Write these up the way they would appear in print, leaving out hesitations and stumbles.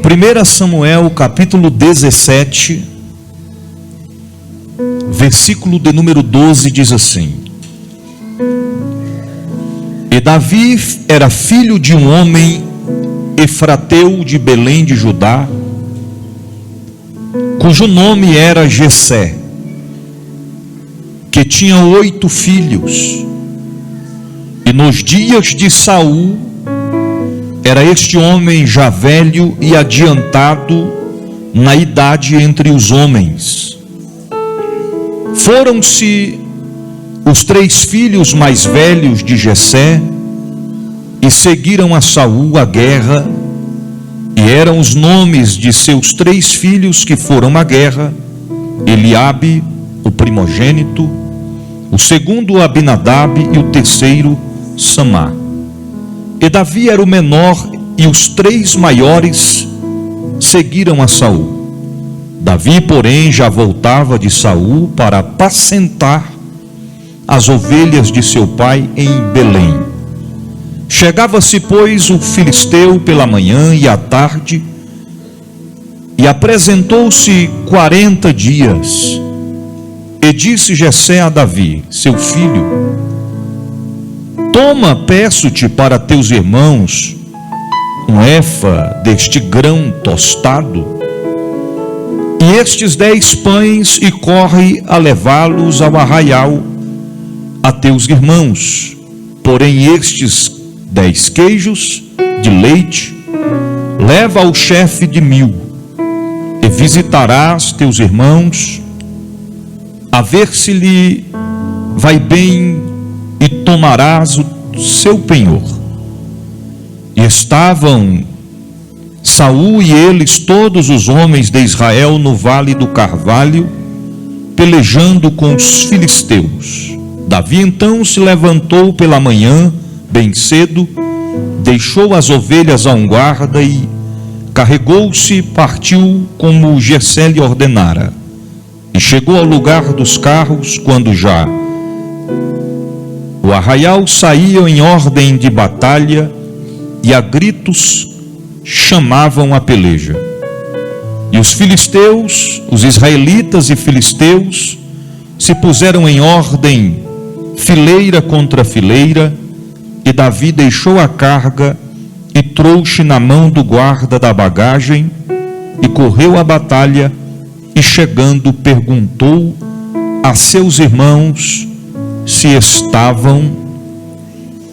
1 Samuel capítulo 17, versículo de número 12 diz assim: E Davi era filho de um homem efrateu de Belém de Judá, cujo nome era Jessé, que tinha 8 filhos. E nos dias de Saul, era este homem já velho e adiantado na idade entre os homens. Foram-se os 3 filhos mais velhos de Jessé e seguiram a Saul à guerra, e eram os nomes de seus 3 filhos que foram à guerra: Eliabe, o primogênito, o segundo Abinadab e o terceiro Samá. E Davi era o menor, e os 3 maiores seguiram a Saul. Davi, porém, já voltava de Saul para apacentar as ovelhas de seu pai em Belém. Chegava-se, pois, o filisteu pela manhã e à tarde, e apresentou-se 40 dias. E disse Jessé a Davi, seu filho: Toma, peço-te, para teus irmãos um efa deste grão tostado, e estes 10 pães, e corre a levá-los ao arraial a teus irmãos. Porém estes 10 queijos de leite leva ao chefe de 1000, e visitarás teus irmãos, a ver se lhe vai bem, e tomarás o seu penhor. E estavam Saul e eles, todos os homens de Israel, no vale do Carvalho, pelejando com os filisteus. Davi então se levantou pela manhã, bem cedo, deixou as ovelhas a um guarda e carregou-se, partiu como Jessé lhe ordenara. E chegou ao lugar dos carros, quando já o arraial saía em ordem de batalha, e a gritos chamavam a peleja. E os filisteus, os israelitas e filisteus, se puseram em ordem, fileira contra fileira, e Davi deixou a carga e trouxe na mão do guarda da bagagem, e correu à batalha, e chegando perguntou a seus irmãos se estavam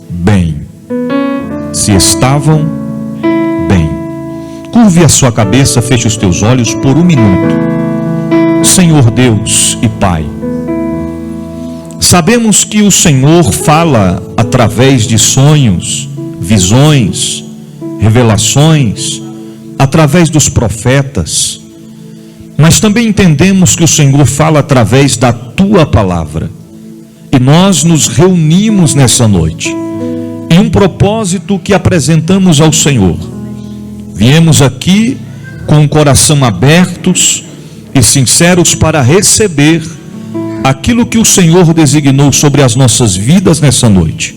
bem. Se estavam bem. Curve a sua cabeça, feche os teus olhos por um minuto. Senhor Deus e Pai, sabemos que o Senhor fala através de sonhos, visões, revelações, através dos profetas, mas também entendemos que o Senhor fala através da Tua palavra. E nós nos reunimos nessa noite em um propósito que apresentamos ao Senhor. Viemos aqui com o coração abertos e sinceros para receber aquilo que o Senhor designou sobre as nossas vidas nessa noite.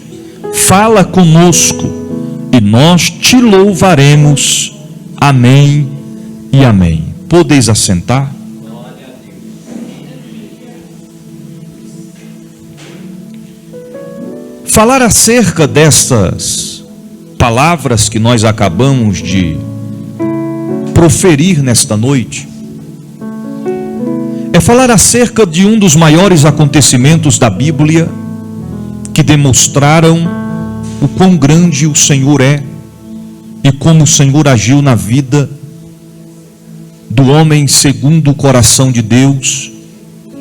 Fala conosco e nós te louvaremos. Amém e amém. Podeis assentar? Falar acerca dessas palavras que nós acabamos de proferir nesta noite é falar acerca de um dos maiores acontecimentos da Bíblia, que demonstraram o quão grande o Senhor é e como o Senhor agiu na vida do homem segundo o coração de Deus,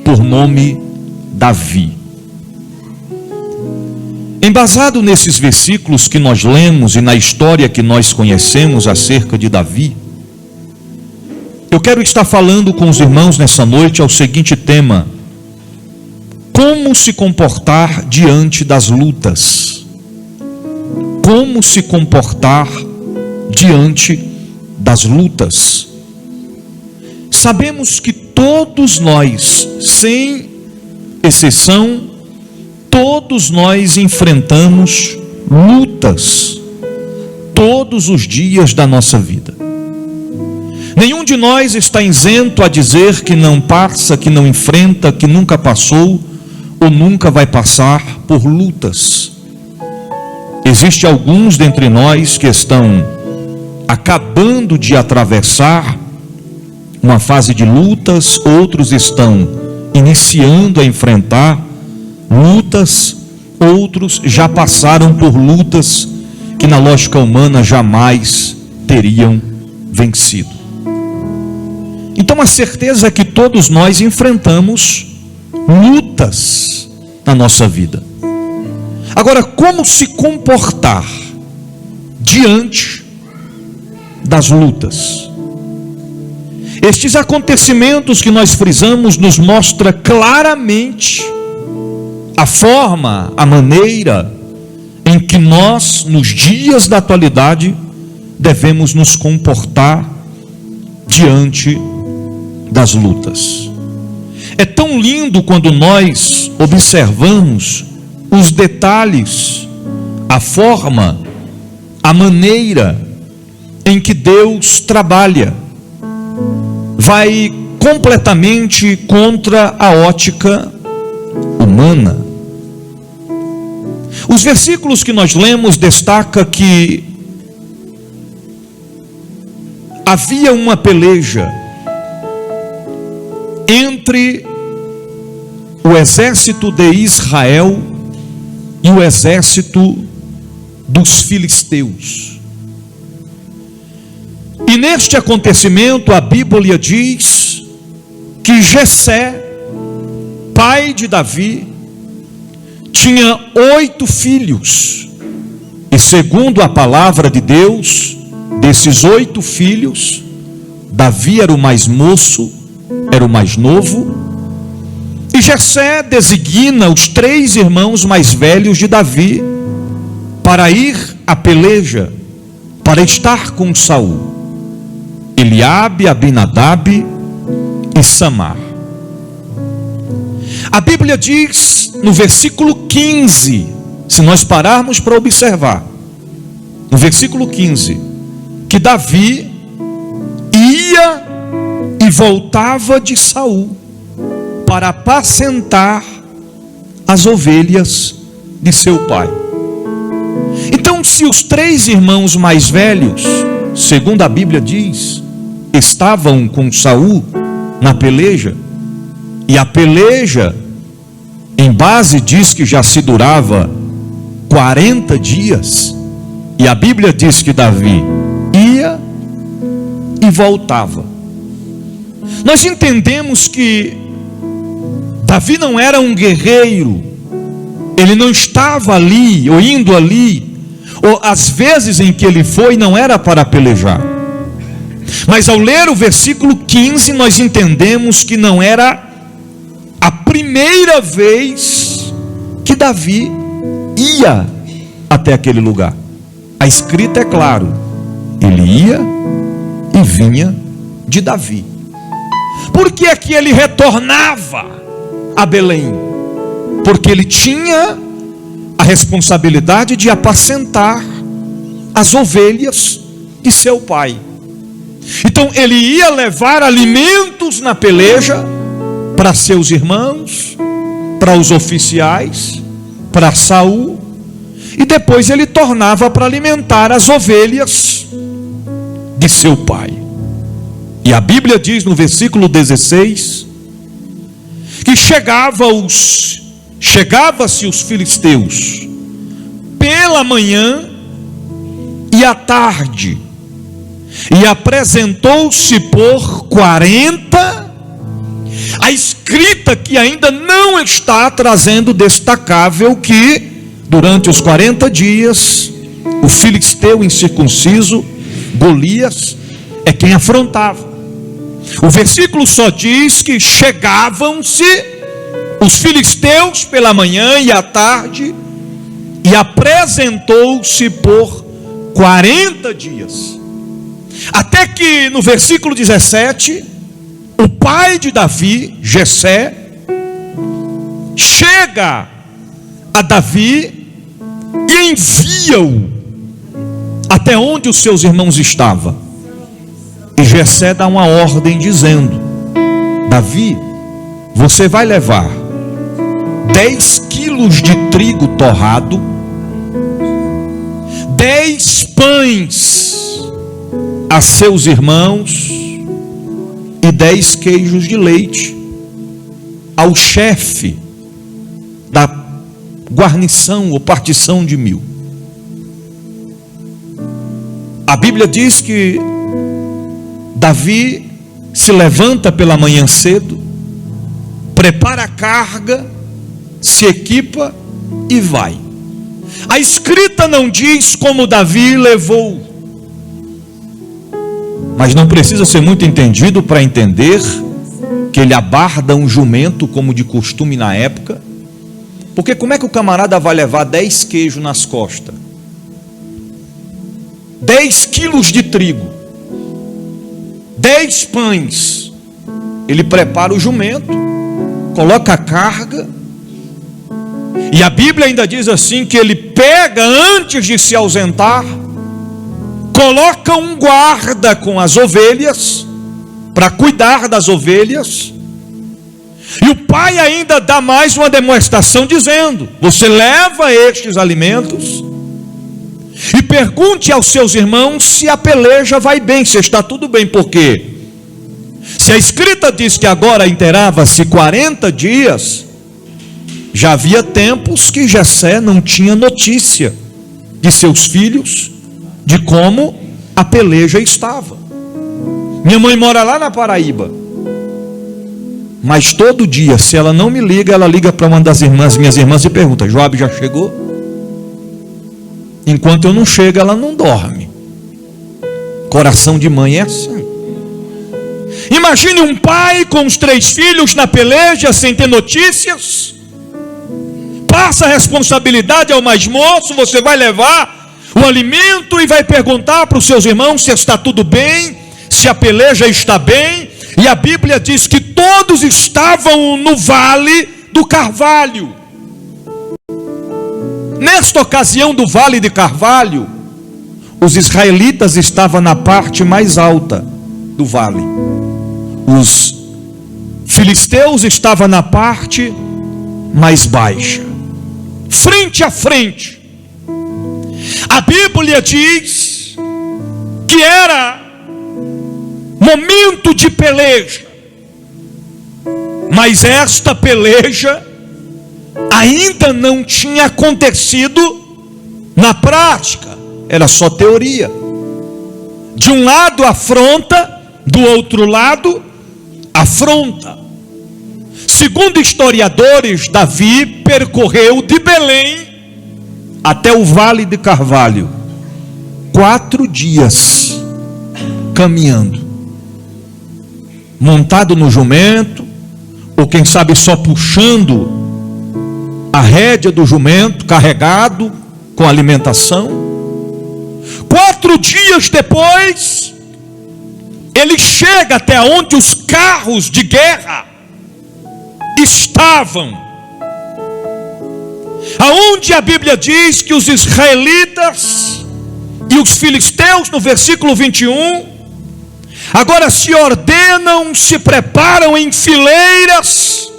por nome Davi. Embasado nesses versículos que nós lemos e na história que nós conhecemos acerca de Davi, eu quero estar falando com os irmãos nessa noite ao seguinte tema: como se comportar diante das lutas? Como se comportar diante das lutas? Sabemos que todos nós, sem exceção, todos nós enfrentamos lutas todos os dias da nossa vida. Nenhum de nós está isento a dizer que não passa, que não enfrenta, que nunca passou ou nunca vai passar por lutas. Existem alguns dentre nós que estão acabando de atravessar uma fase de lutas, outros estão iniciando a enfrentar lutas, outros já passaram por lutas que na lógica humana jamais teriam vencido. Então a certeza é que todos nós enfrentamos lutas na nossa vida. Agora, como se comportar diante das lutas? Estes acontecimentos que nós frisamos nos mostra claramente a forma, a maneira em que nós, nos dias da atualidade, devemos nos comportar diante das lutas. É tão lindo quando nós observamos os detalhes, a forma, a maneira em que Deus trabalha. Vai completamente contra a ótica humana. Os versículos que nós lemos destacam que havia uma peleja entre o exército de Israel e o exército dos filisteus. E neste acontecimento a Bíblia diz que Jessé, pai de Davi, tinha 8 filhos. E segundo a palavra de Deus, desses 8 filhos, Davi era o mais moço, era o mais novo. E Jessé designa os 3 irmãos mais velhos de Davi para ir à peleja, para estar com Saul: Eliabe, Abinadab e Samar. A Bíblia diz no versículo 15, se nós pararmos para observar, no versículo 15, que Davi ia e voltava de Saul para apacentar as ovelhas de seu pai. Então, se os 3 irmãos mais velhos, segundo a Bíblia diz, estavam com Saul na peleja, e a peleja em base diz que já se durava 40 dias, e a Bíblia diz que Davi ia e voltava. Nós entendemos que Davi não era um guerreiro, ele não estava ali, ou indo ali, ou as vezes em que ele foi não era para pelejar. Mas ao ler o versículo 15, nós entendemos que não era a primeira vez que Davi ia até aquele lugar. A escrita é claro, ele ia e vinha de Davi. Por que é que ele retornava a Belém? Porque ele tinha a responsabilidade de apacentar as ovelhas de seu pai. Então ele ia levar alimentos na peleja para seus irmãos, para os oficiais, para Saul, e depois ele tornava para alimentar as ovelhas de seu pai. E a Bíblia diz no versículo 16 que chegava-se os filisteus pela manhã e à tarde, e apresentou-se por 40. A escrita que ainda não está trazendo destacável que durante os 40 dias o filisteu incircunciso Golias é quem afrontava. O versículo só diz que chegavam-se os filisteus pela manhã e à tarde, e apresentou-se por 40 dias. Até que no versículo 17, o pai de Davi, Jessé, chega a Davi e envia-o até onde os seus irmãos estavam. E Jessé dá uma ordem dizendo: Davi, você vai levar 10 quilos de trigo torrado, 10 pães a seus irmãos e 10 queijos de leite ao chefe da guarnição ou partição de 1000. A Bíblia diz que Davi se levanta pela manhã cedo, prepara a carga, se equipa e vai. A escrita não diz como Davi levou, mas não precisa ser muito entendido para entender que ele abarda um jumento como de costume na época. Porque como é que o camarada vai levar 10 queijos nas costas? 10 quilos de trigo, 10 pães. Ele prepara o jumento, coloca a carga, e a Bíblia ainda diz assim, que ele pega antes de se ausentar, coloca um guarda com as ovelhas, para cuidar das ovelhas, e o pai ainda dá mais uma demonstração dizendo: você leva estes alimentos e pergunte aos seus irmãos se a peleja vai bem, se está tudo bem. Porque se a escrita diz que agora inteirava-se 40 dias, já havia tempos que Jessé não tinha notícia de seus filhos, de como a peleja estava. Minha mãe mora lá na Paraíba, mas todo dia, se ela não me liga, ela liga para uma das irmãs, minhas irmãs, e pergunta: Joab já chegou? Enquanto eu não chego, ela não dorme. Coração de mãe é assim. Imagine um pai com os 3 filhos na peleja, sem ter notícias. Passa a responsabilidade ao mais moço: você vai levar o alimento e vai perguntar para os seus irmãos se está tudo bem, se a peleja está bem. E a Bíblia diz que todos estavam no vale do Carvalho. Nesta ocasião do vale de Carvalho, os israelitas estavam na parte mais alta do vale, os filisteus estavam na parte mais baixa, frente a frente. A Bíblia diz que era momento de peleja, mas esta peleja ainda não tinha acontecido na prática, era só teoria. De um lado afronta, do outro lado afronta. Segundo historiadores, Davi percorreu de Belém até o Vale de Carvalho 4 dias caminhando, montado no jumento, ou quem sabe só puxando a rédea do jumento, carregado com alimentação. 4 dias depois, ele chega até onde os carros de guerra estavam, aonde a Bíblia diz que os israelitas e os filisteus, no versículo 21, agora se ordenam, se preparam em fileiras,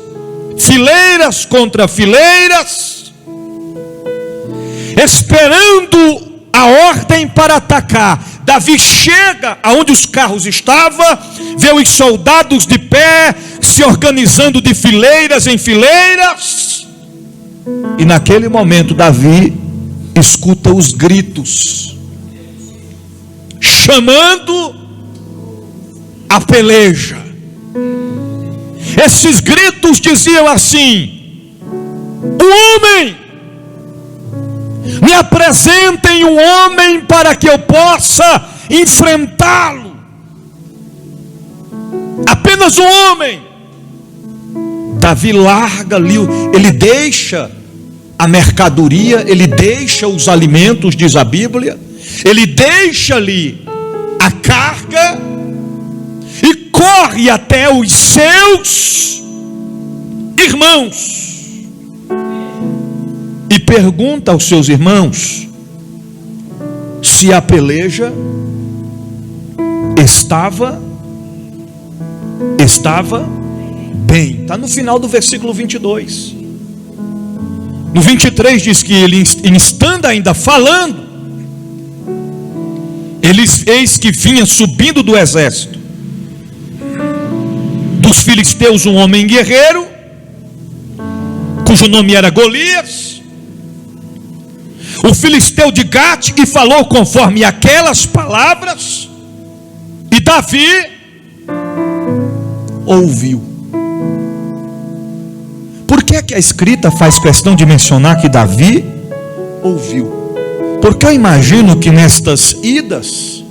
fileiras contra fileiras, esperando a ordem para atacar. Davi chega aonde os carros estavam, vê os soldados de pé, se organizando de fileiras em fileiras, e naquele momento Davi escuta os gritos, chamando a peleja. Esses gritos diziam assim: o homem, me apresentem um homem para que eu possa enfrentá-lo. Apenas um homem. Davi larga ali, ele deixa a mercadoria, ele deixa os alimentos, diz a Bíblia, ele deixa ali a carga e corre até os seus irmãos e pergunta aos seus irmãos se a peleja estava bem. Está no final do versículo 22. No 23 diz que ele, estando ainda falando, eis que vinha subindo do exército dos filisteus um homem guerreiro, cujo nome era Golias, o filisteu de Gate, e falou conforme aquelas palavras, e Davi ouviu. Por que a escrita faz questão de mencionar que Davi ouviu? Porque eu imagino que nestas idas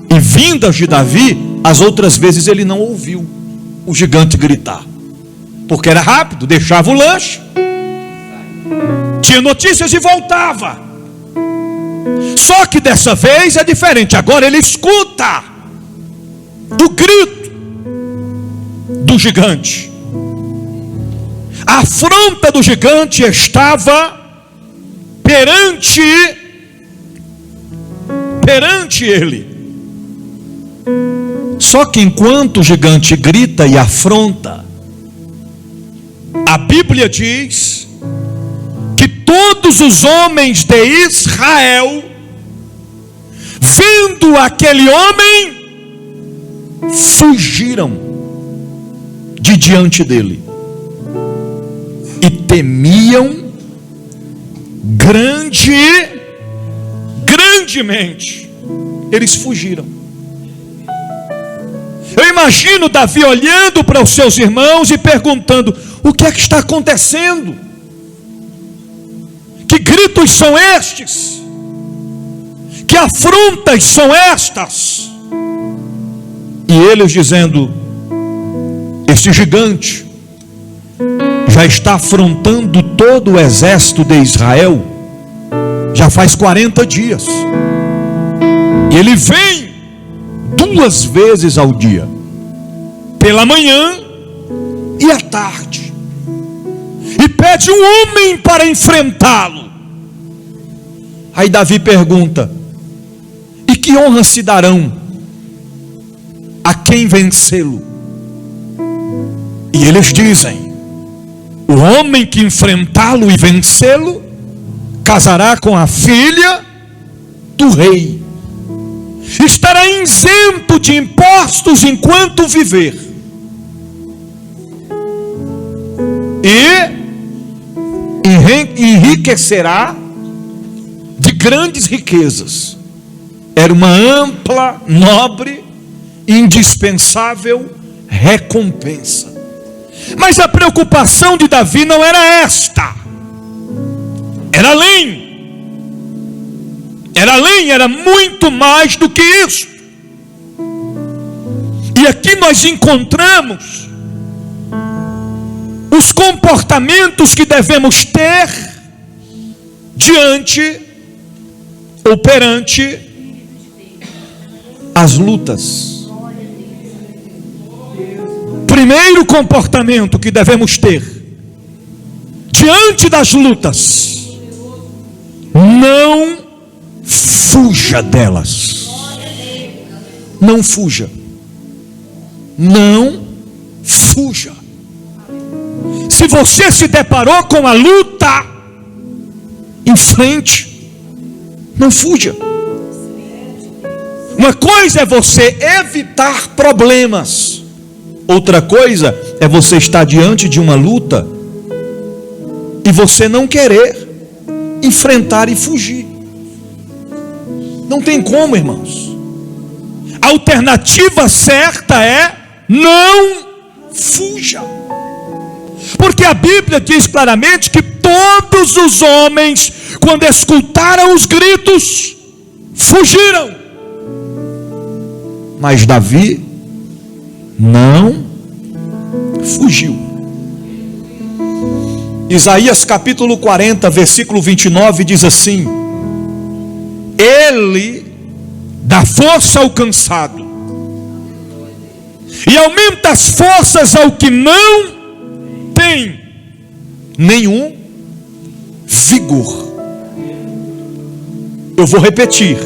e vindas de Davi, as outras vezes ele não ouviu o gigante gritar, porque era rápido, deixava o lanche, tinha notícias e voltava. Só que dessa vez é diferente. Agora ele escuta o grito do gigante. A afronta do gigante estava perante ele. Só que enquanto o gigante grita e afronta, a Bíblia diz que todos os homens de Israel, vendo aquele homem, fugiram de diante dele e temiam grandemente. Eles fugiram. Eu imagino Davi olhando para os seus irmãos e perguntando: o que é que está acontecendo? Que gritos são estes? Que afrontas são estas? E eles dizendo: este gigante já está afrontando todo o exército de Israel já faz 40 dias. E ele vem 2 vezes ao dia, pela manhã e à tarde, e pede um homem para enfrentá-lo. Aí Davi pergunta: e que honra se darão a quem vencê-lo? E eles dizem: o homem que enfrentá-lo e vencê-lo casará com a filha do rei, estará isento de impostos enquanto viver, e enriquecerá de grandes riquezas. Era uma ampla, nobre, indispensável recompensa. Mas a preocupação de Davi não era esta, era além. Era muito mais do que isso. E aqui nós encontramos os comportamentos que devemos ter diante ou perante as lutas. Primeiro comportamento que devemos ter diante das lutas: não fuja delas. Não fuja. Não fuja. Se você se deparou com a luta, enfrente. Não fuja. Uma coisa é você evitar problemas, outra coisa é você estar diante de uma luta e você não querer enfrentar e fugir. Não tem como, irmãos. A alternativa certa é: não fuja. Porque a Bíblia diz claramente que todos os homens, quando escutaram os gritos, fugiram. Mas Davi não fugiu. Isaías capítulo 40, versículo 29 diz assim: ele dá força ao cansado e aumenta as forças ao que não tem nenhum vigor. Eu vou repetir: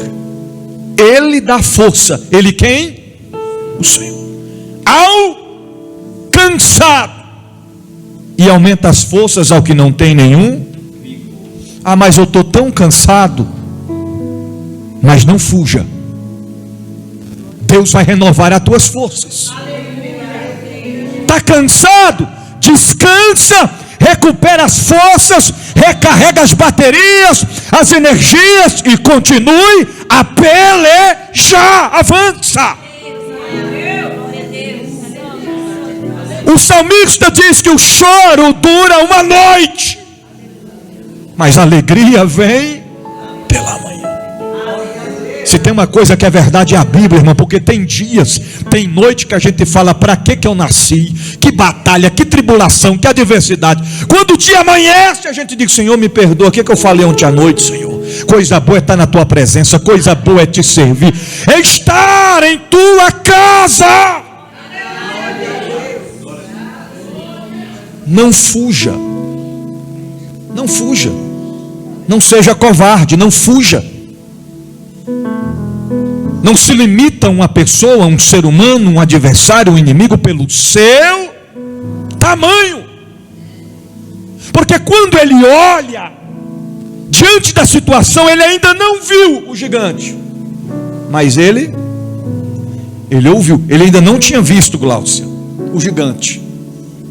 ele dá força. Ele quem? o Senhor. Ao cansado, e aumenta as forças ao que não tem nenhum. Ah, mas eu estou tão cansado. Mas não fuja. Deus vai renovar as tuas forças. Está cansado? Descansa, recupera as forças, recarrega as baterias, as energias e continue a pelejar. Avança. O salmista diz que o choro dura uma noite, mas a alegria vem pela manhã. Se tem uma coisa que é verdade é a Bíblia, irmão, porque tem dias, tem noite que a gente fala: para que eu nasci? Que batalha, que tribulação, que adversidade. Quando o dia amanhece, a gente diz: Senhor, me perdoa, o que eu falei ontem à noite, Senhor? Coisa boa é estar na tua presença, coisa boa é te servir, é estar em tua casa. Não fuja, não fuja, não seja covarde, não fuja. Não se limita a uma pessoa, a um ser humano, um adversário, um inimigo pelo seu tamanho. Porque quando ele olha diante da situação, ele ainda não viu o gigante, mas ele ouviu. Ele ainda não tinha visto, Gláucia, o gigante.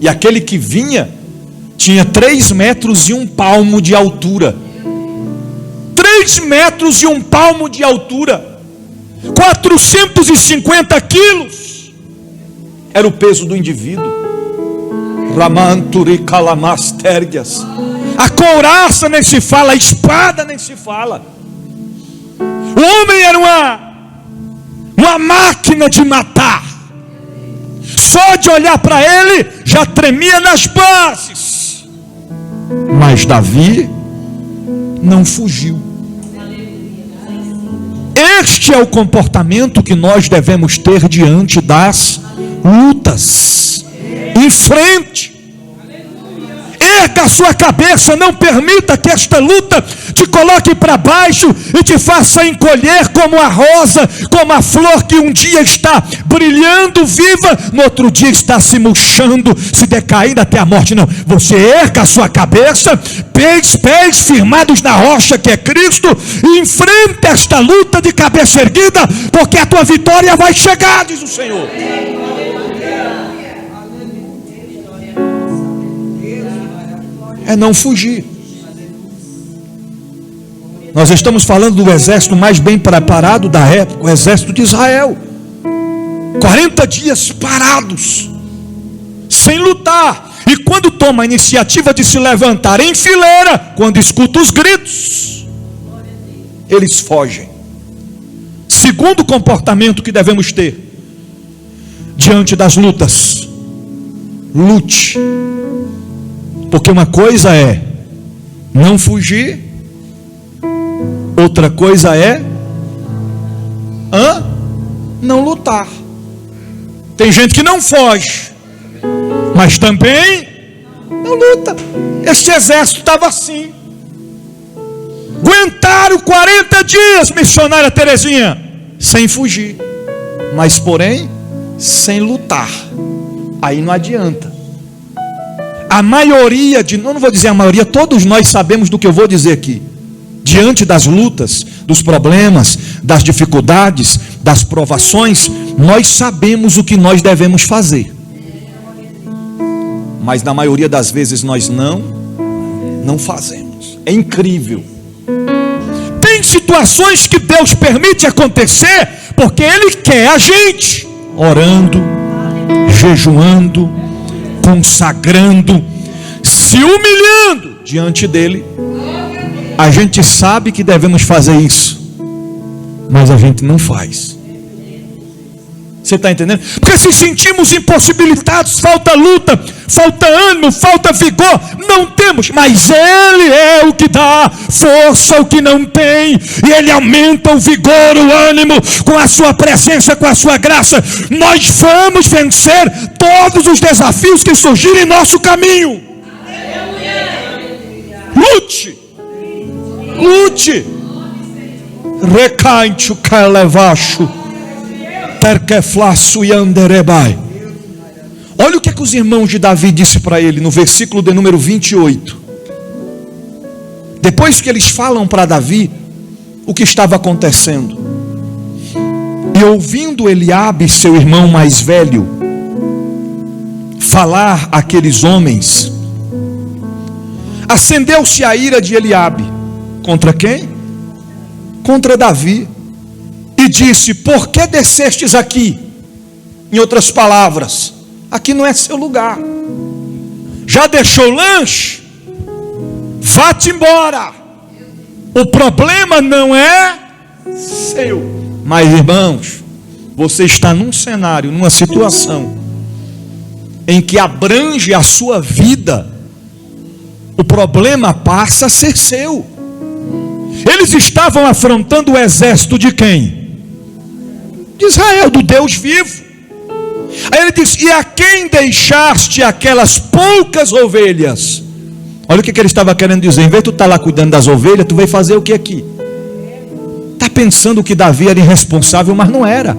E aquele que vinha tinha 3 metros e 1 palmo de altura. 3 metros e 1 palmo de altura. 450 quilos era o peso do indivíduo. Ramanturi calamasterias. A couraça nem se fala, a espada nem se fala. O homem era uma máquina de matar. Só de olhar para ele já tremia nas bases. Mas Davi não fugiu. Este é o comportamento que nós devemos ter diante das lutas. Enfrente. Erga a sua cabeça, não permita que esta luta te coloque para baixo e te faça encolher como a rosa, como a flor que um dia está brilhando viva, no outro dia está se murchando, se decaindo até a morte. Não, você erga a sua cabeça, pés firmados na rocha que é Cristo, e enfrenta esta luta de cabeça erguida, porque a tua vitória vai chegar, diz o Senhor. É não fugir. Nós estamos falando do exército mais bem preparado da época, o exército de Israel. 40 dias parados, sem lutar. E quando toma a iniciativa de se levantar em fileira, quando escuta os gritos, eles fogem. Segundo comportamento que devemos ter diante das lutas: lute. Porque uma coisa é não fugir, outra coisa é não lutar. Tem gente que não foge, mas também não luta. Este exército estava assim. Aguentaram 40 dias, missionária Terezinha, sem fugir, mas porém sem lutar. Aí não adianta. A maioria não vou dizer a maioria, todos nós sabemos do que eu vou dizer aqui. Diante das lutas, dos problemas, das dificuldades, das provações, nós sabemos o que nós devemos fazer. Mas na maioria das vezes nós não fazemos. É incrível. Tem situações que Deus permite acontecer porque Ele quer a gente orando, jejuando, consagrando, se humilhando diante dele. A gente sabe que devemos fazer isso, mas a gente não faz. Você está entendendo? Porque se sentimos impossibilitados, falta luta, falta ânimo, falta vigor, não temos, mas Ele é o que dá força ao que não tem, e Ele aumenta o vigor, o ânimo, com a sua presença, com a sua graça. Nós vamos vencer todos os desafios que surgirem em nosso caminho. Lute, lute. Recainte o calevacho. terqueflaço e anderebai. Olha o que os irmãos de Davi disse para ele no versículo de número 28. Depois que eles falam para Davi o que estava acontecendo. E ouvindo Eliabe, seu irmão mais velho, falar àqueles homens, acendeu-se a ira de Eliabe. Contra quem? Contra Davi. E disse: por que descestes aqui? Em outras palavras, aqui não é seu lugar. Já deixou o lanche? Vá-te embora. O problema não é seu. Mas, irmãos, você está num cenário, numa situação em que abrange a sua vida. O problema passa a ser seu. Eles estavam afrontando o exército de quem? De Israel, do Deus vivo. Aí ele diz: e a quem deixaste aquelas poucas ovelhas? Olha o que ele estava querendo dizer. Em vez de tu estar lá cuidando das ovelhas, tu veio fazer o que aqui? Está pensando que Davi era irresponsável, mas não era.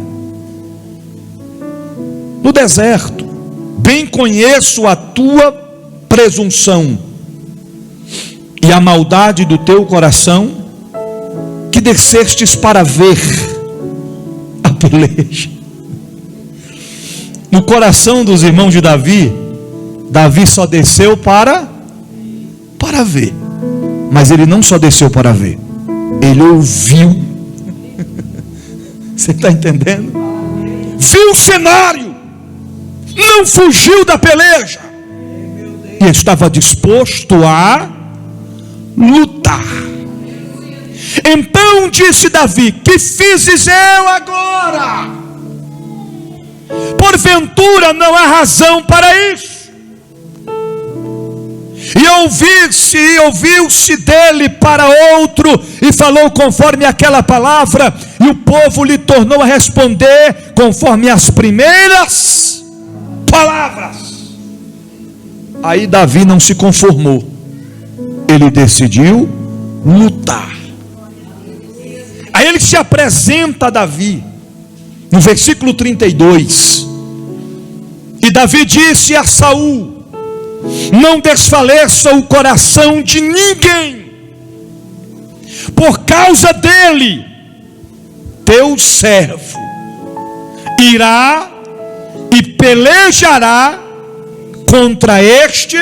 No deserto, bem conheço a tua presunção e a maldade do teu coração, que descestes para ver a peleja. No coração dos irmãos de Davi, Davi só desceu para ver. Mas ele não só desceu para ver, ele ouviu. Você está entendendo? Viu o cenário, não fugiu da peleja, e estava disposto a lutar. Então disse Davi: que fizes eu agora? Porventura não há razão para isso. E ouviu-se dele para outro, e falou conforme aquela palavra, e o povo lhe tornou a responder conforme as primeiras palavras. Aí Davi não se conformou, ele decidiu lutar. Aí ele se apresenta a Davi, no versículo 32, e Davi disse a Saul: não desfaleça o coração de ninguém, por causa dele, teu servo irá e pelejará contra este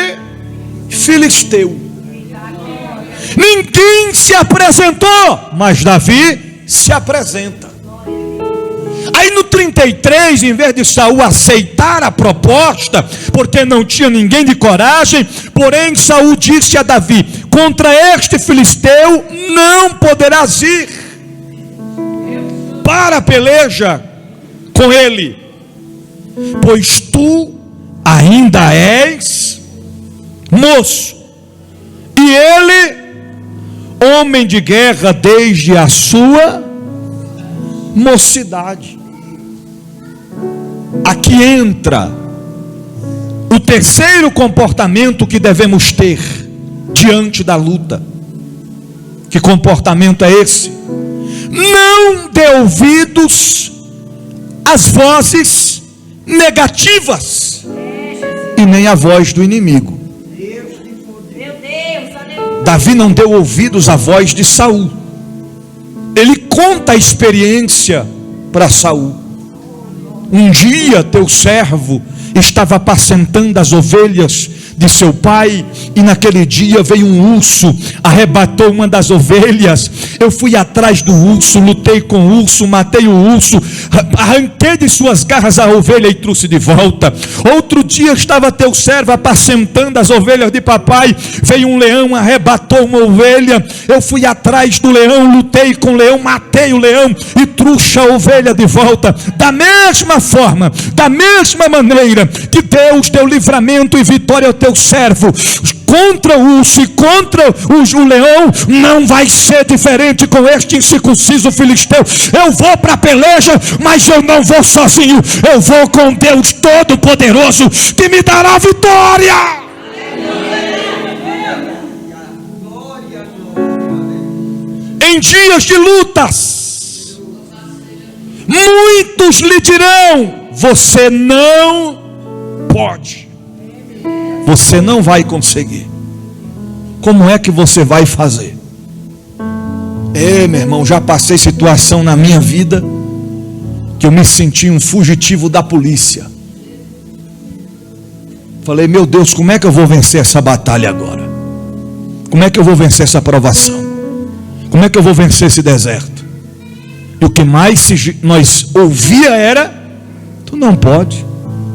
filisteu. Ninguém se apresentou, mas Davi se apresenta. Aí no 33, em vez de Saul aceitar a proposta, porque não tinha ninguém de coragem, porém Saul disse a Davi: contra este filisteu não poderás ir para a peleja com ele, pois tu ainda és moço, e ele homem de guerra desde a sua mocidade. Aqui entra o terceiro comportamento que devemos ter diante da luta. Que comportamento é esse? Não dê ouvidos às vozes negativas e nem à voz do inimigo. Davi não deu ouvidos à voz de Saul. Ele conta a experiência para Saul. Um dia teu servo estava apacentando as ovelhas de seu pai, e naquele dia veio um urso, arrebatou uma das ovelhas. Eu fui atrás do urso, lutei com o urso, matei o urso, arranquei de suas garras a ovelha e trouxe de volta. Outro dia estava teu servo apacentando as ovelhas de papai, veio um leão, arrebatou uma ovelha. Eu fui atrás do leão, lutei com o leão, matei o leão e trouxe a ovelha de volta. Da mesma forma, da mesma maneira que Deus deu livramento e vitória ao teu servo contra o urso e contra o leão, não vai ser diferente com este incircunciso filisteu. Eu vou para a peleja, mas eu não vou sozinho, eu vou com Deus Todo-Poderoso, que me dará a vitória. Em dias de lutas, muitos lhe dirão: você não pode, você não vai conseguir. Como é que você vai fazer? Meu irmão, já passei situação na minha vida que eu me senti um fugitivo da polícia. Falei: meu Deus, como é que eu vou vencer essa batalha agora? Como é que eu vou vencer essa provação? Como é que eu vou vencer esse deserto? E o que mais nós ouvia era: tu não pode,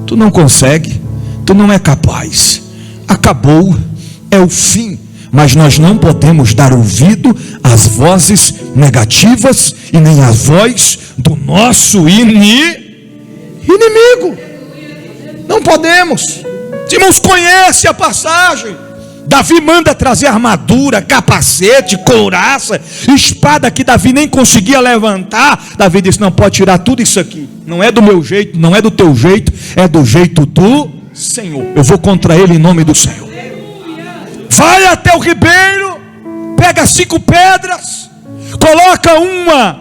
tu não consegue, tu não é capaz, acabou, é o fim. Mas nós não podemos dar ouvido às vozes negativas e nem à voz do nosso inimigo. Não podemos. Irmãos, conhece a passagem. Davi manda trazer armadura, capacete, couraça, espada que Davi nem conseguia levantar. Davi disse: não, pode tirar tudo isso aqui. Não é do meu jeito, não é do teu jeito, é do jeito do Senhor. Eu vou contra ele em nome do Senhor. Vai até o ribeiro, pega 5 pedras, coloca uma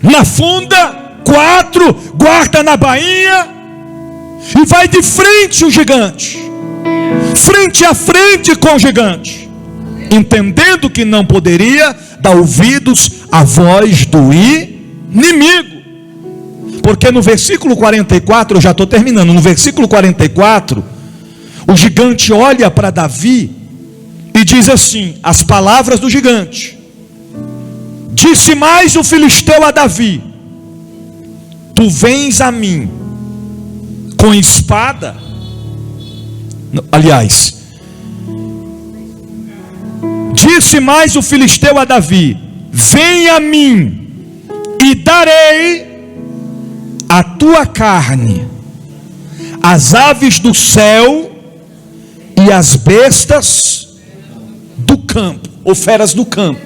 na funda, 4 guarda na bainha, e vai de frente o gigante, frente a frente com o gigante, entendendo que não poderia dar ouvidos à voz do inimigo. Porque no versículo 44, eu já estou terminando, no versículo 44, o gigante olha para Davi e diz assim, as palavras do gigante: disse mais o filisteu a Davi: tu vens a mim com espada. Aliás, disse mais o filisteu a Davi: vem a mim e darei a tua carne, as aves do céu e as bestas do campo, ou feras do campo.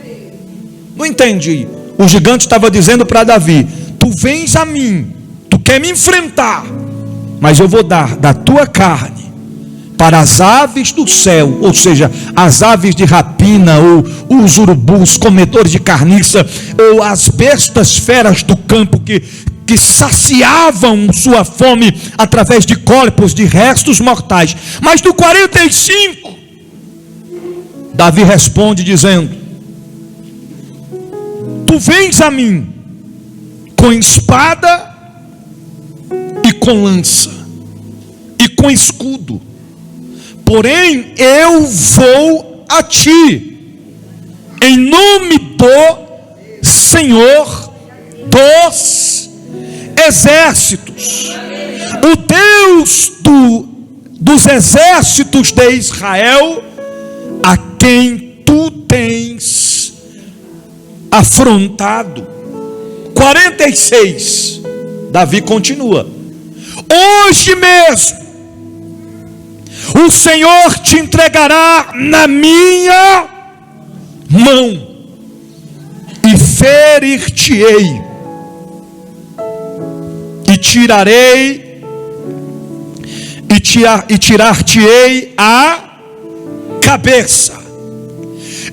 Não entendi. O gigante estava dizendo para Davi: tu vens a mim, tu quer me enfrentar, mas eu vou dar da tua carne para as aves do céu, ou seja, as aves de rapina, ou os urubus, comedores de carniça, ou as bestas feras do campo que saciavam sua fome através de corpos, de restos mortais. Mas no 45, Davi responde dizendo: tu vens a mim com espada e com lança e com escudo, porém eu vou a ti em nome do Senhor dos exércitos, o Deus dos exércitos de Israel, a quem tu tens afrontado. 46, Davi continua: hoje mesmo o Senhor te entregará na minha mão e ferir-te-ei, e tirar-te-ei a cabeça,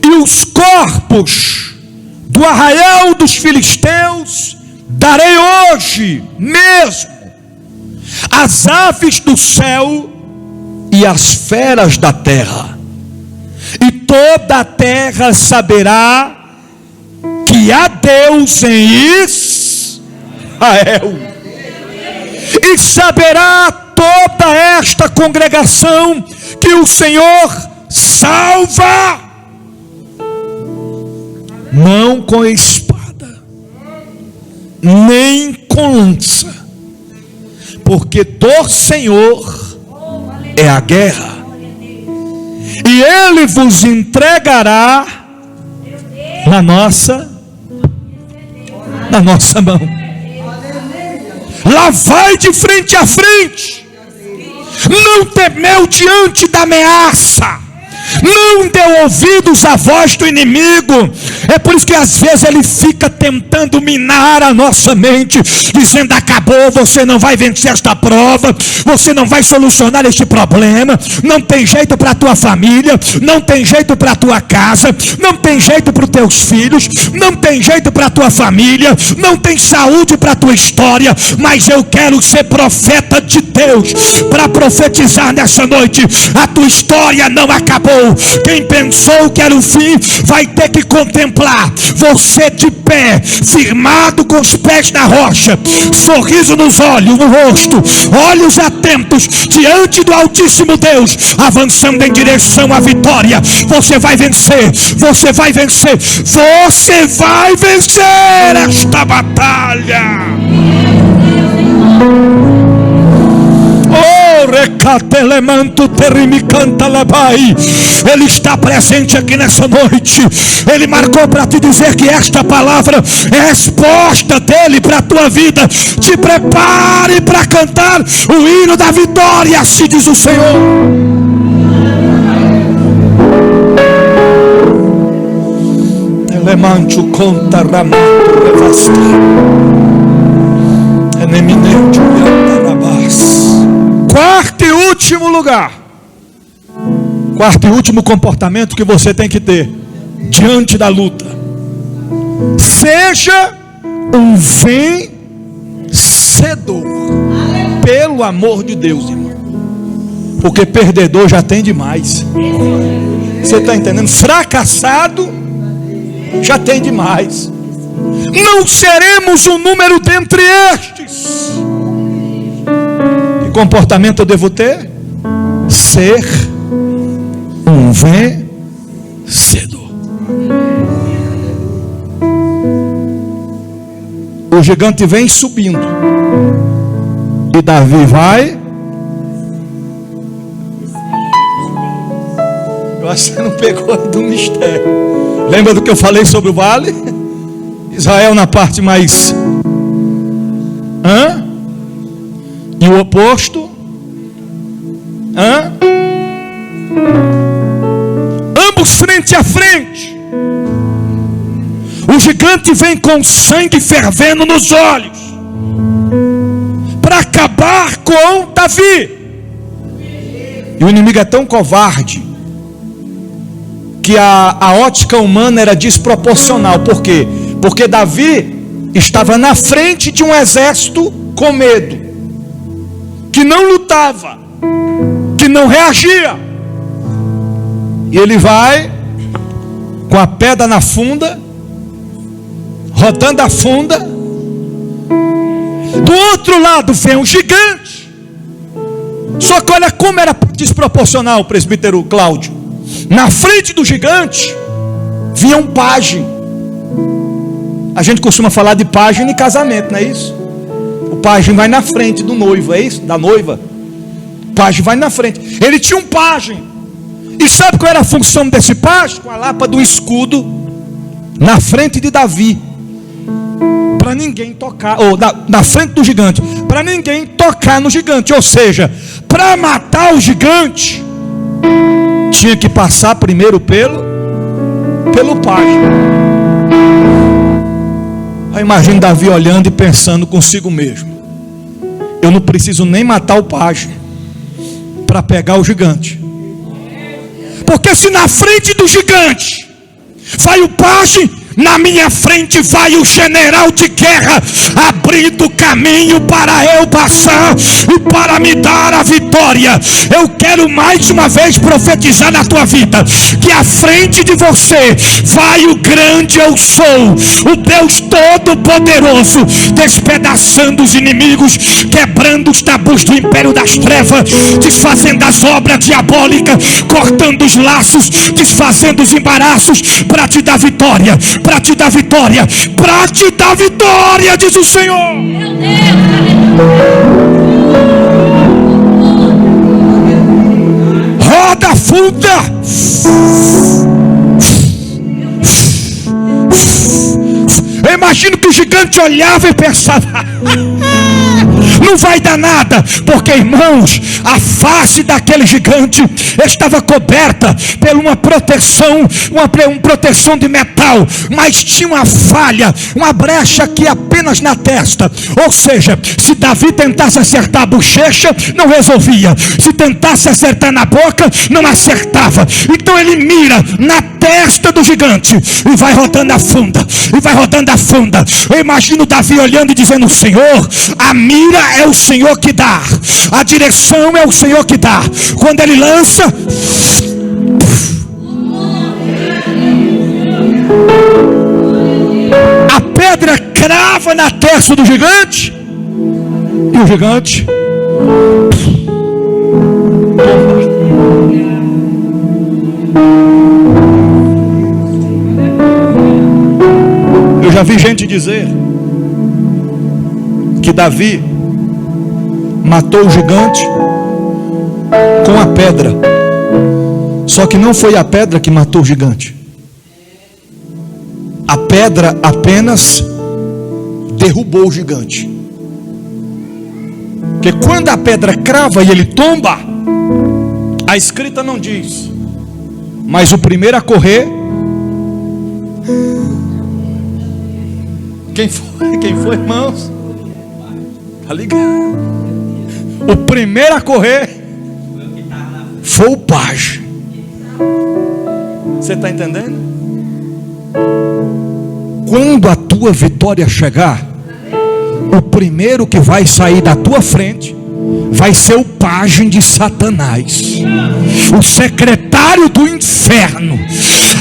e os corpos do arraial dos filisteus darei hoje mesmo às aves do céu e às feras da terra, e toda a terra saberá que há Deus em Israel. E saberá toda esta congregação que o Senhor salva, não com espada, nem com lança, porque do Senhor é a guerra, e Ele vos entregará na nossa mão. Lá vai de frente a frente, não temeu diante da ameaça, não deu ouvidos à voz do inimigo. É por isso que às vezes ele fica tentando minar a nossa mente, dizendo: acabou acabou, você não vai vencer esta prova, você não vai solucionar este problema, não tem jeito para a tua família, não tem jeito para a tua casa, não tem jeito para os teus filhos, não tem jeito para a tua família, não tem saúde para a tua história, mas eu quero ser profeta de Deus para profetizar nessa noite. A tua história não acabou. Quem pensou que era o fim vai ter que contemplar você de pé, firmado com os pés na rocha, sorriso nos olhos, no rosto, olhos atentos diante do Altíssimo Deus, avançando em direção à vitória. Você vai vencer, você vai vencer, você vai vencer esta batalha. Ele está presente aqui nessa noite. Ele marcou para te dizer que esta palavra é a resposta dele para a tua vida. Te prepare para cantar o hino da vitória, assim diz o Senhor. Elemanto conta ramato revasta. Eneminente yandarabás. Quarto e último lugar. Quarto e último comportamento que você tem que ter diante da luta. Seja um vencedor. Pelo amor de Deus, irmão. Porque perdedor já tem demais. Você está entendendo? Fracassado já tem demais. Não seremos um número dentre estes. Que comportamento eu devo ter? Ser um vencedor. O gigante vem subindo e Davi vai. Eu acho que você não pegou do mistério. Lembra do que eu falei sobre o vale? Israel na parte mais e o oposto ambos frente a frente. O gigante vem com sangue fervendo nos olhos para acabar com Davi. E o inimigo é tão covarde que a ótica humana era desproporcional. Por quê? Porque Davi estava na frente de um exército com medo, que não lutava, que não reagia. E ele vai com a pedra na funda, rodando a funda. Do outro lado vem um gigante. Só que olha como era desproporcional, presbítero Cláudio. Na frente do gigante vinha um pajem. A gente costuma falar de pajem em casamento, não é isso? O pajem vai na frente do noivo, é isso? Da noiva. O pajem vai na frente. Ele tinha um pajem. E sabe qual era a função desse pajem? Com a lapa do escudo na frente de Davi, para ninguém tocar, ou na frente do gigante, para ninguém tocar no gigante. Ou seja, para matar o gigante tinha que passar primeiro pelo pajem. Aí imagina Davi olhando e pensando consigo mesmo: eu não preciso nem matar o pajem para pegar o gigante. Porque se na frente do gigante vai o pajem, na minha frente vai o general de guerra, abrindo caminho para eu passar e para me dar a vitória. Eu quero mais uma vez profetizar na tua vida, que à frente de você vai o grande eu sou, o Deus Todo-Poderoso, despedaçando os inimigos, quebrando os tabus do império das trevas, desfazendo as obras diabólicas, cortando os laços, desfazendo os embaraços, para te dar vitória, para te dar vitória, para te dar vitória, diz o Senhor. Meu Deus. Roda a funda. Eu imagino que o gigante olhava e pensava: não vai dar nada, porque, irmãos, a face daquele gigante estava coberta por uma proteção, uma proteção de metal, mas tinha uma falha, uma brecha aqui apenas na testa. Ou seja, se Davi tentasse acertar a bochecha, não resolvia. Se tentasse acertar na boca, não acertava. Então ele mira na testa do gigante e vai rodando a funda, e vai rodando a funda. Eu imagino Davi olhando e dizendo: Senhor, a mira é o Senhor que dá, a direção é o Senhor que dá. Quando ele lança, a pedra crava na testa do gigante, e o gigante Eu já vi gente dizer que Davi matou o gigante com a pedra. Só que não foi a pedra que matou o gigante. A pedra apenas derrubou o gigante. Porque quando a pedra crava e ele tomba, a escrita não diz, mas o primeiro a correr, quem foi, irmãos? Tá ligado? O primeiro a correr foi o pajem. Você está entendendo? Quando a tua vitória chegar, o primeiro que vai sair da tua frente vai ser o pajem de Satanás, o secretário do inferno,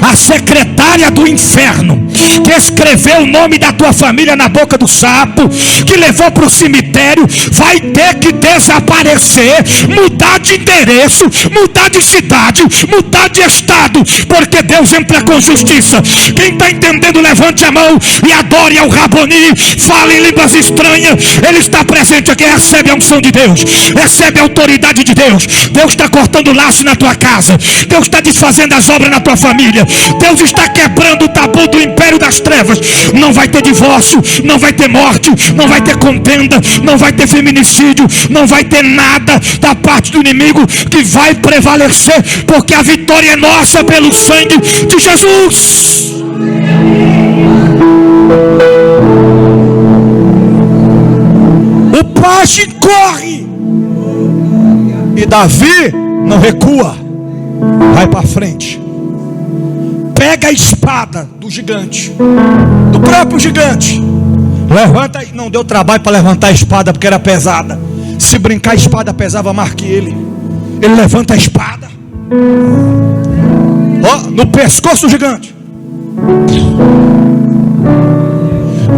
a secretária do inferno, que escreveu o nome da tua família na boca do sapo, que levou para o cemitério, vai ter que desaparecer, mudar de endereço, mudar de cidade, mudar de estado, porque Deus entra com justiça. Quem está entendendo, levante a mão e adore ao Raboni, fale em línguas estranhas. Ele está presente aqui. Recebe a unção de Deus, recebe a autoridade de Deus. Deus está cortando laço na tua casa, Deus está desfazendo as obras na tua família, Deus está quebrando o tabu do império das trevas. Não vai ter divórcio, não vai ter morte, não vai ter contenda, não vai ter feminicídio, não vai ter nada da parte do inimigo que vai prevalecer, porque a vitória é nossa pelo sangue de Jesus. O pajem corre e Davi não recua, vai para frente, pega a espada do gigante, do próprio gigante, levanta. Não deu trabalho para levantar a espada porque era pesada. Se brincar, a espada pesava mais que ele. Ele levanta a espada, ó, no pescoço do gigante,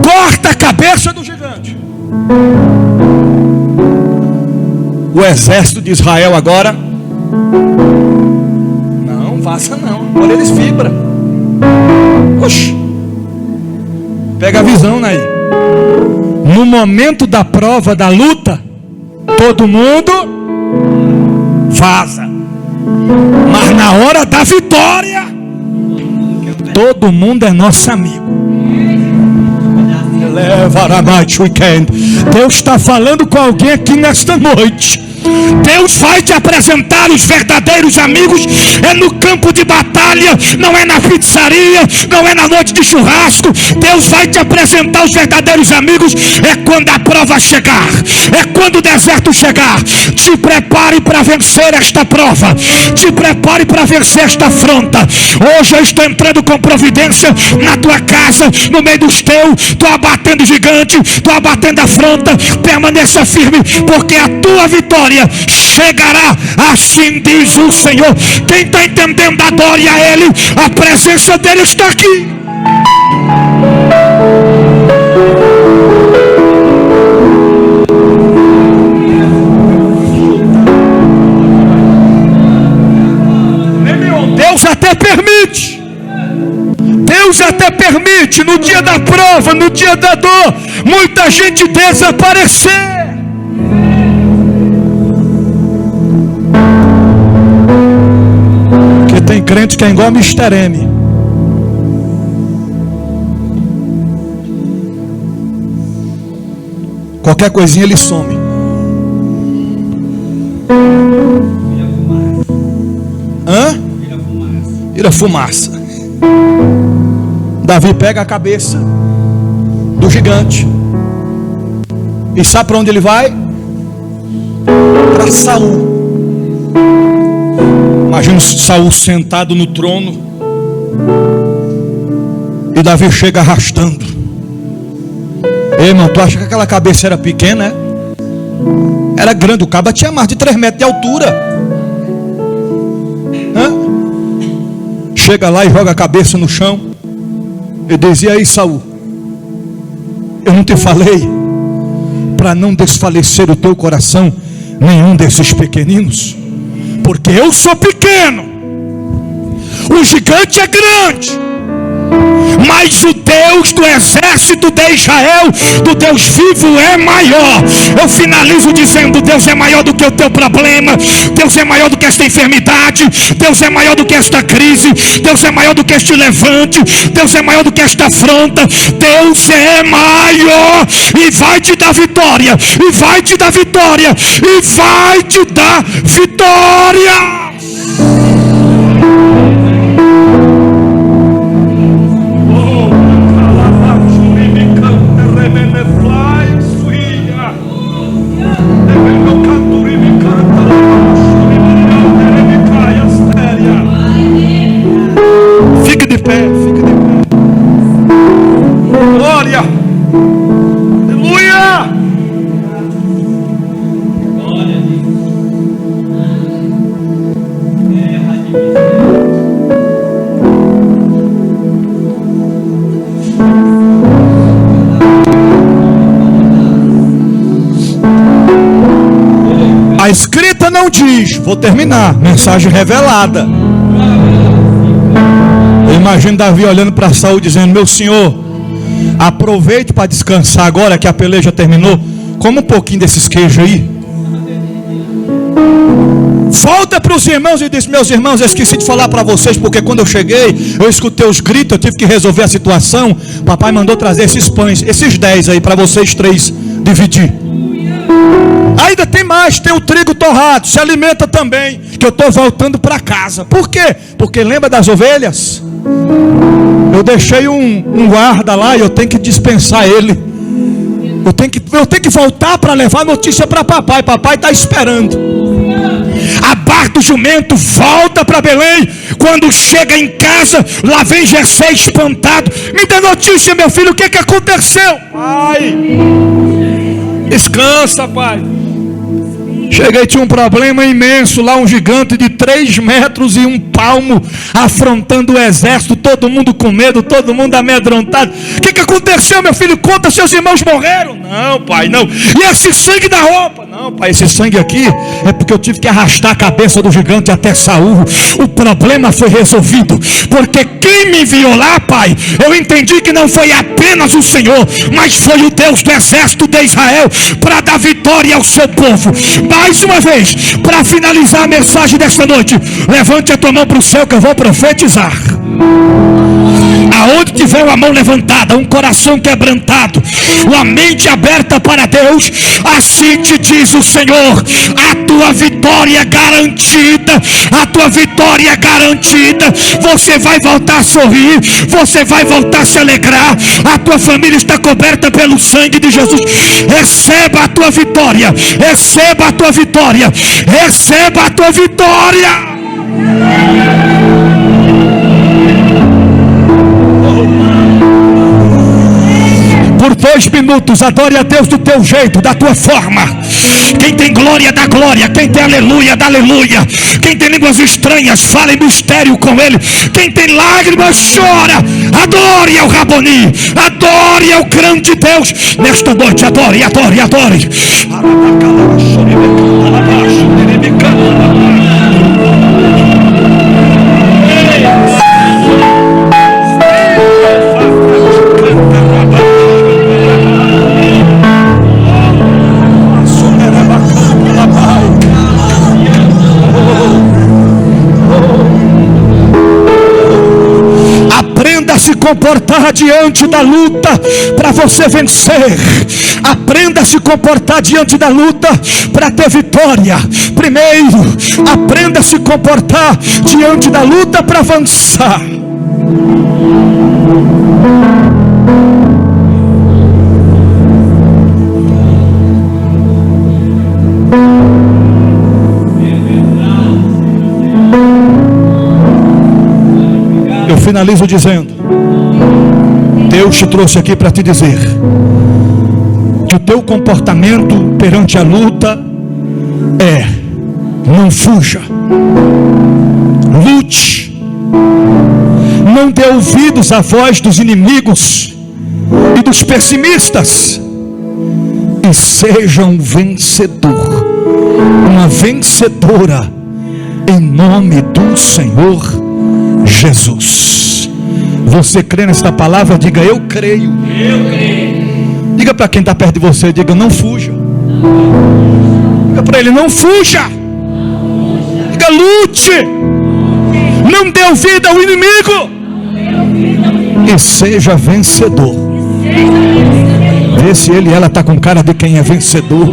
corta a cabeça do gigante. O exército de Israel agora, não vaza não, olha, eles vibram. Oxi, pega a visão, né? No momento da prova, da luta, todo mundo vaza, mas na hora da vitória, todo mundo é nosso amigo. Deus está falando com alguém aqui nesta noite. Deus vai te apresentar os verdadeiros amigos. É no campo de batalha, não é na pizzaria, não é na noite de churrasco. Deus vai te apresentar os verdadeiros amigos. É quando a prova chegar, é quando o deserto chegar. Te prepare para vencer esta prova, te prepare para vencer esta afronta. Hoje eu estou entrando com providência na tua casa, no meio dos teus. Estou abatendo gigante, estou abatendo afronta. Permaneça firme, porque a tua vitória chegará, assim diz o Senhor. Quem está entendendo, adore a Ele, a presença dEle está aqui. Deus até permite, Deus até permite no dia da prova, no dia da dor, muita gente desaparecer. Tem crente que é igual Mr. M. Qualquer coisinha ele some. vira fumaça. Davi pega a cabeça do gigante e sabe para onde ele vai? Para Saul. Imagina Saul sentado no trono e Davi chega arrastando. Ei, irmão, tu acha que aquela cabeça era pequena, né? Era grande, o cabo tinha mais de 3 metros de altura. Chega lá e joga a cabeça no chão e diz: e aí, Saul, eu não te falei para não desfalecer o teu coração nenhum desses pequeninos? Porque eu sou pequeno, o gigante é grande, mas o Deus do exército de Israel, do Deus vivo, é maior. Eu finalizo dizendo: Deus é maior do que o teu problema, Deus é maior do que esta enfermidade, Deus é maior do que esta crise, Deus é maior do que este levante, Deus é maior do que esta afronta. Deus é maior e vai te dar vitória, e vai te dar vitória, e vai te dar vitória. Fique de pé, fique de pé. Glória, aleluia. A escrita não diz, vou terminar, mensagem revelada. Eu imagino Davi olhando para Saul dizendo: meu senhor, aproveite para descansar agora que a peleja terminou. Come um pouquinho desses queijos aí. Volta para os irmãos e diz: meus irmãos, eu esqueci de falar para vocês, porque quando eu cheguei, eu escutei os gritos, eu tive que resolver a situação. Papai mandou trazer esses pães, esses 10 aí para vocês 3 dividir. Ainda tem mais, tem o trigo torrado, se alimenta também, que eu estou voltando para casa. Por quê? Porque lembra das ovelhas? Eu deixei um guarda lá e eu tenho que dispensar ele. Eu tenho que voltar para levar notícia para papai. Papai está esperando. A barca do jumento volta para Belém. Quando chega em casa, lá vem Jessé espantado: me dê notícia, meu filho, o que aconteceu? Pai, descansa, pai. Cheguei, tinha um problema imenso lá, um gigante de 3 metros e 1 palmo afrontando o exército, todo mundo com medo, todo mundo amedrontado. O que aconteceu, meu filho? Conta, seus irmãos morreram? Não, pai, não. E esse sangue da roupa? Não, pai, esse sangue aqui é porque eu tive que arrastar a cabeça do gigante até Saul. O problema foi resolvido, porque quem me enviou lá, pai, eu entendi que não foi apenas o Senhor, mas foi o Deus do exército de Israel, para dar vitória ao seu povo. Mais uma vez, para finalizar a mensagem desta noite, levante a tua mão para o céu que eu vou profetizar. Aonde tiver uma mão levantada, um coração quebrantado, uma mente aberta para Deus, assim te diz o Senhor: a tua vitória é garantida, a tua vitória é garantida. Você vai voltar a sorrir, você vai voltar a se alegrar, a tua família está coberta pelo sangue de Jesus. Receba a tua vitória, receba a tua vitória, receba a tua vitória. Por 2 minutos, adore a Deus do teu jeito, da tua forma. Quem tem glória, dá glória. Quem tem aleluia, dá aleluia. Quem tem línguas estranhas, fala em mistério com ele. Quem tem lágrimas, chora. Adore ao Raboni, adore ao grande Deus. Nesta noite, adore, adore, adore. comportar diante da luta para você vencer. Aprenda a se comportar diante da luta para ter vitória. Primeiro, aprenda a se comportar diante da luta para avançar. Eu finalizo dizendo: Deus te trouxe aqui para te dizer que o teu comportamento perante a luta é: não fuja, lute, não dê ouvidos à voz dos inimigos e dos pessimistas, e seja um vencedor, uma vencedora, em nome do Senhor Jesus. Você crê nesta palavra? Diga: eu creio. Eu creio. Diga para quem está perto de você, diga: não fuja. Diga para ele: não fuja. Diga: lute. Não dê ouvido ao inimigo. E seja vencedor. Vê se ele e ela está com cara de quem é vencedor.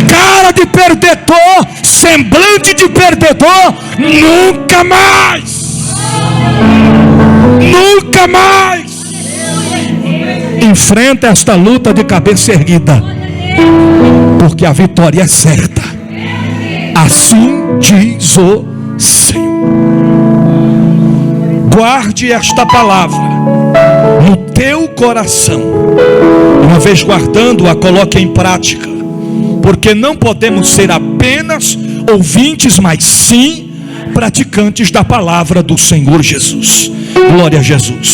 Cara de perdedor, semblante de perdedor, nunca mais. Nunca mais. Enfrenta esta luta de cabeça erguida, porque a vitória é certa. Assim diz o Senhor. Guarde esta palavra no teu coração. Uma vez guardando-a, coloque em prática, porque não podemos ser apenas ouvintes, mas sim praticantes da palavra do Senhor Jesus. Glória a Jesus.